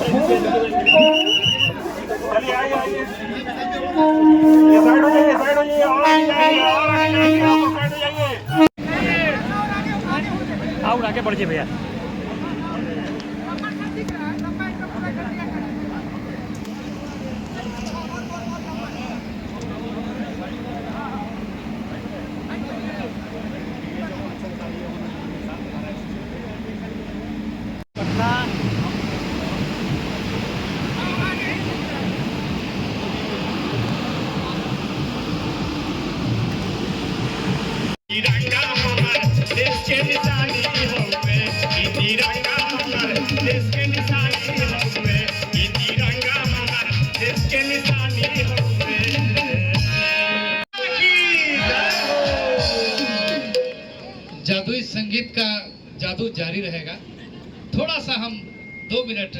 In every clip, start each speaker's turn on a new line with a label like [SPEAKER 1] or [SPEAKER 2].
[SPEAKER 1] चलिए आइए आइए, ये साइड हो जाइए, साइड हो जाइए, और आइए, और आइए, और साइड हो जाइए। आओ आगे बढ़िए भैया।
[SPEAKER 2] तिरंगा हमार देश के निशानी हउवे, ई तिरंगा हमार देश के निशानी हउवे, ई तिरंगा हमार देश के निशानी हउवे।
[SPEAKER 3] जादुई संगीत का जादू जारी रहेगा। थोड़ा सा हम 2 मिनट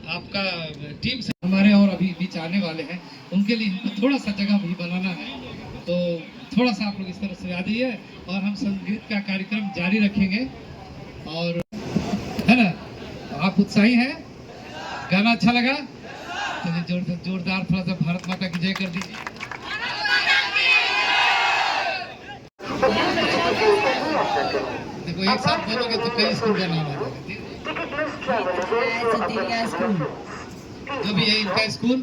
[SPEAKER 3] आपका टीम से हमारे और अभी बीच आने वाले हैं, उनके लिए हमको थोड़ा सा जगह भी बनाना है, तो थोड़ा सा आप लोग इस तरह से आ जाइए और हम संगीत का कार्यक्रम जारी रखेंगे। और है ना, आप उत्साही हैं? गाना अच्छा लगा? चलिए जोरदार थोड़ा सा भारत माता की जय कर दीजिए। देखो एक साथ बोलोगे तो कई स्कूल का नाम आ जाएगा। जो भी है इनका स्कूल।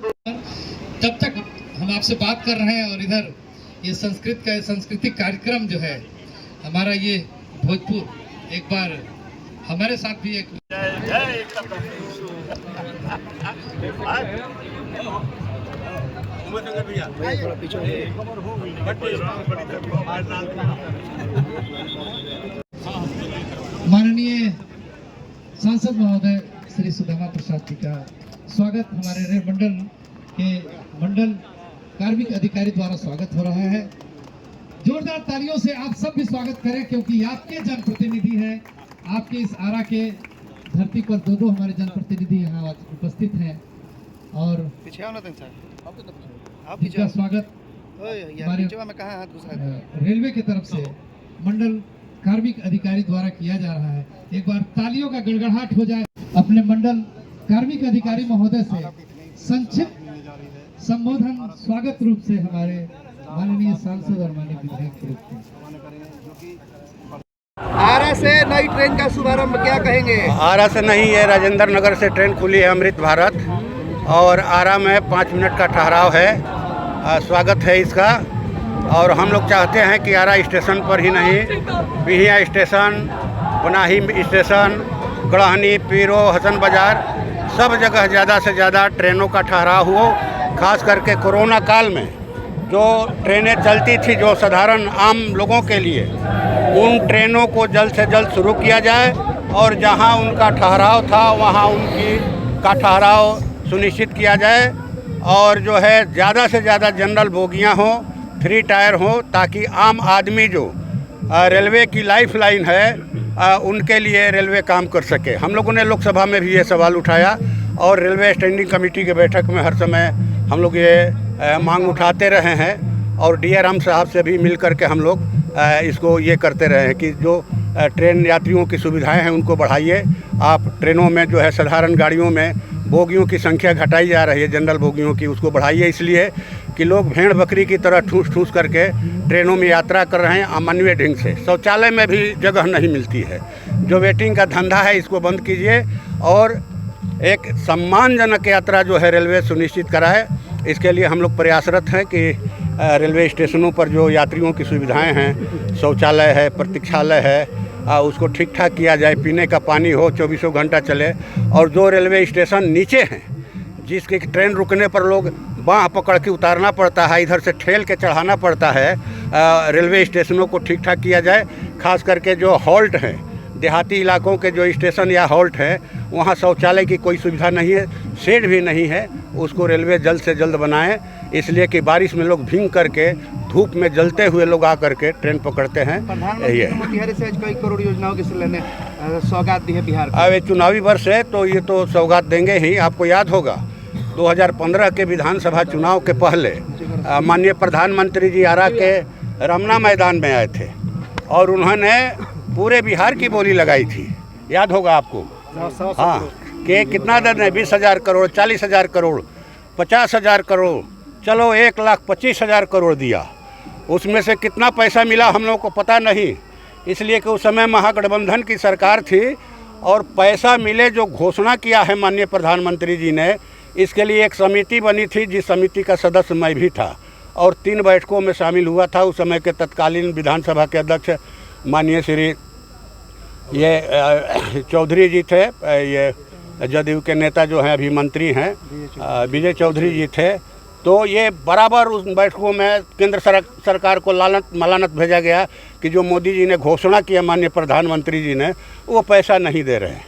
[SPEAKER 3] तब तक हम आपसे बात कर रहे हैं और इधर ये सांस्कृतिक कार्यक्रम जो है हमारा, ये भोजपुर एक बार हमारे साथ भी एक माननीय सांसद महोदय श्री सुदामा प्रसाद जी का स्वागत हमारे रेल मंडल के मंडल कार्मिक अधिकारी द्वारा स्वागत हो रहा है। जोरदार तालियों से आप सब भी स्वागत करें, क्योंकि आपके जनप्रतिनिधि हैं। आपके इस आरा के धरती पर दो हमारे जनप्रतिनिधि यहाँ उपस्थित हैं और इनका स्वागत हमारे रेलवे की तरफ से मंडल कार्मिक अधिकारी द्वारा किया जा रहा है। एक बार तालियों का गड़गड़ाहट हो जाए। अपने मंडल कार्मिक अधिकारी महोदय से संक्षिप्त संबोधन स्वागत रूप से हमारे माननीय सांसद और माननीय विधायक के रूप में।
[SPEAKER 4] आरा से नई ट्रेन का शुभारंभ क्या कहेंगे?
[SPEAKER 5] आरा से नहीं है, राजेंद्र नगर से ट्रेन खुली है अमृत भारत, और आरा में 5 मिनट का ठहराव है। स्वागत है इसका। और हम लोग चाहते हैं कि आरा स्टेशन पर ही नहीं, बिहिया स्टेशन, बनाही स्टेशन, गढ़हनी, पीरो, हसन बाजार, सब जगह ज़्यादा से ज़्यादा ट्रेनों का ठहराव हो। खास करके कोरोना काल में जो ट्रेनें चलती थी जो साधारण आम लोगों के लिए, उन ट्रेनों को जल्द से जल्द शुरू किया जाए और जहां उनका ठहराव था वहां उनकी का ठहराव सुनिश्चित किया जाए। और जो है ज़्यादा से ज़्यादा जनरल बोगियां हों, 3 टायर हों, ताकि आम आदमी जो रेलवे की लाइफ लाइन है उनके लिए रेलवे काम कर सके। हम लोगों ने लोकसभा में भी ये सवाल उठाया और रेलवे स्टैंडिंग कमेटी के बैठक में हर समय हम लोग ये मांग उठाते रहे हैं और DRM साहब से भी मिल कर के हम लोग इसको ये करते रहे हैं कि जो ट्रेन यात्रियों की सुविधाएं हैं उनको बढ़ाइए। आप ट्रेनों में जो है साधारण गाड़ियों में बोगियों की संख्या घटाई जा रही है, जनरल बोगियों की, उसको बढ़ाइए, इसलिए कि लोग भेड़ बकरी की तरह ठूस ठूस करके ट्रेनों में यात्रा कर रहे हैं अमानवीय ढंग से। शौचालय में भी जगह नहीं मिलती है। जो वेटिंग का धंधा है इसको बंद कीजिए और एक सम्मानजनक यात्रा जो है रेलवे सुनिश्चित कराए। इसके लिए हम लोग प्रयासरत हैं कि रेलवे स्टेशनों पर जो यात्रियों की सुविधाएं हैं, शौचालय है, प्रतीक्षालय है, उसको ठीक ठाक किया जाए। पीने का पानी हो, 24 घंटा चले। और जो रेलवे स्टेशन नीचे हैं, जिसके ट्रेन रुकने पर लोग बाँह पकड़ के उतारना पड़ता है, इधर से ठेल के चढ़ाना पड़ता है, रेलवे स्टेशनों को ठीक ठाक किया जाए। खास करके जो हॉल्ट हैं, देहाती इलाकों के जो स्टेशन या हॉल्ट है, वहाँ शौचालय की कोई सुविधा नहीं है, शेड भी नहीं है, उसको रेलवे जल्द से जल्द बनाए। इसलिए कि बारिश में लोग भीग करके धूप में जलते हुए लोग आ करके ट्रेन पकड़ते हैं। यही है।
[SPEAKER 4] मोतिहारी से कई करोड़ योजनाओं की सौगात दी है बिहार को।
[SPEAKER 5] अब ये चुनावी वर्ष है तो ये तो सौगात देंगे ही। आपको याद होगा 2015 के विधानसभा चुनाव के पहले माननीय प्रधानमंत्री जी आरा के रमना मैदान में आए थे और उन्होंने पूरे बिहार की बोली लगाई थी, याद होगा आपको। हाँ, कि कितना दे दें, 20,000 करोड़, 40,000 करोड़, 50,000 करोड़, चलो 1,25,000 करोड़ दिया। उसमें से कितना पैसा मिला हम लोग को पता नहीं, इसलिए कि उस समय महागठबंधन की सरकार थी और पैसा मिले जो घोषणा किया है माननीय प्रधानमंत्री जी ने, इसके लिए एक समिति बनी थी जिस समिति का सदस्य मैं भी था और 3 बैठकों में शामिल हुआ था। उस समय के तत्कालीन विधानसभा के अध्यक्ष माननीय श्री ये चौधरी जी थे, ये जदयू के नेता जो हैं अभी मंत्री हैं विजय चौधरी जी थे। तो ये बराबर उस बैठकों में केंद्र सरकार को मलानत भेजा गया कि जो मोदी जी ने घोषणा किया माननीय प्रधानमंत्री जी ने, वो पैसा नहीं दे रहे हैं।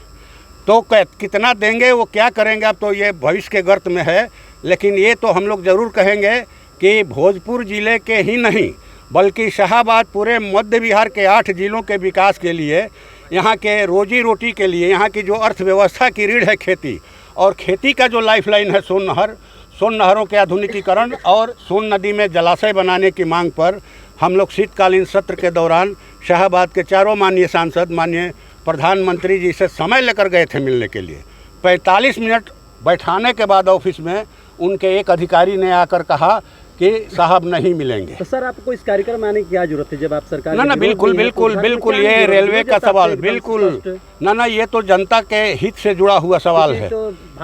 [SPEAKER 5] तो कितना देंगे, वो क्या करेंगे, अब तो ये भविष्य के गर्त में है। लेकिन ये तो हम लोग ज़रूर कहेंगे कि भोजपुर ज़िले के ही नहीं बल्कि शाहाबाद पूरे मध्य बिहार के 8 जिलों के विकास के लिए, यहाँ के रोजी रोटी के लिए, यहाँ की जो अर्थव्यवस्था की रीढ़ है खेती, और खेती का जो लाइफलाइन है सोन नहरों के आधुनिकीकरण और सोन नदी में जलाशय बनाने की मांग पर हम लोग शीतकालीन सत्र के दौरान शाहाबाद के चारों माननीय सांसद माननीय प्रधानमंत्री जी से समय लेकर गए थे मिलने के लिए। 45 मिनट बैठाने के बाद ऑफिस में उनके एक अधिकारी ने आकर कहा कि साहब नहीं मिलेंगे।
[SPEAKER 6] तो सर आपको इस कार्यक्रम में आने की क्या जरूरत है जब आप सरकार
[SPEAKER 5] ना बिल्कुल ये रेलवे का सवाल बिल्कुल ना ये तो जनता के हित से जुड़ा हुआ सवाल है।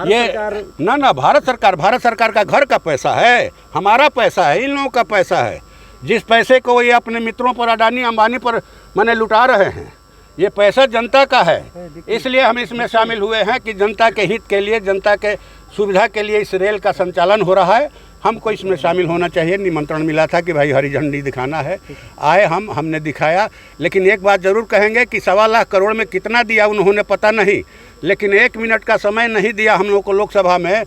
[SPEAKER 5] ये ना भारत सरकार का घर का पैसा है, हमारा पैसा है, इन लोगों का पैसा है। जिस पैसे को ये अपने मित्रों पर, अडानी अंबानी पर मैंने लुटा रहे हैं, ये पैसा जनता का है। इसलिए हम इसमें शामिल हुए हैं कि जनता के हित के लिए, जनता के सुविधा के लिए इस रेल का संचालन हो रहा है, हमको इसमें शामिल होना चाहिए। निमंत्रण मिला था कि भाई हरी झंडी दिखाना है, आए हमने दिखाया। लेकिन एक बात ज़रूर कहेंगे कि 1.25 लाख करोड़ में कितना दिया उन्होंने पता नहीं, लेकिन 1 मिनट का समय नहीं दिया हम लोग को लोकसभा में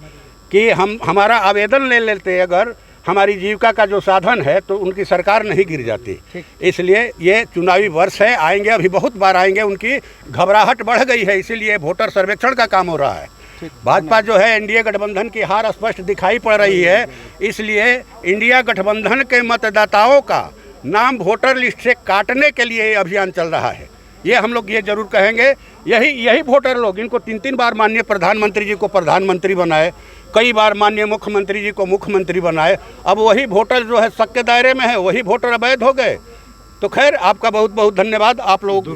[SPEAKER 5] कि हमारा आवेदन ले लेते। अगर हमारी जीविका का जो साधन है तो उनकी सरकार नहीं गिर जाती। इसलिए ये चुनावी वर्ष है, आएंगे, अभी बहुत बार आएंगे। उनकी घबराहट बढ़ गई है, इसीलिए वोटर सर्वेक्षण का काम हो रहा है। भाजपा जो है एनडीए गठबंधन की हार स्पष्ट दिखाई पड़ रही है, इसलिए इंडिया गठबंधन के मतदाताओं का नाम वोटर लिस्ट से काटने के लिए अभियान चल रहा है। ये हम लोग ये जरूर कहेंगे, यही वोटर लोग, इनको 3 बार माननीय प्रधानमंत्री जी को प्रधानमंत्री बनाए, कई बार माननीय मुख्यमंत्री जी को मुख्यमंत्री बनाए। अब वही वोटर जो है शक के दायरे में है, वही वोटर अवैध हो गए। तो खैर आपका बहुत बहुत धन्यवाद आप लोग।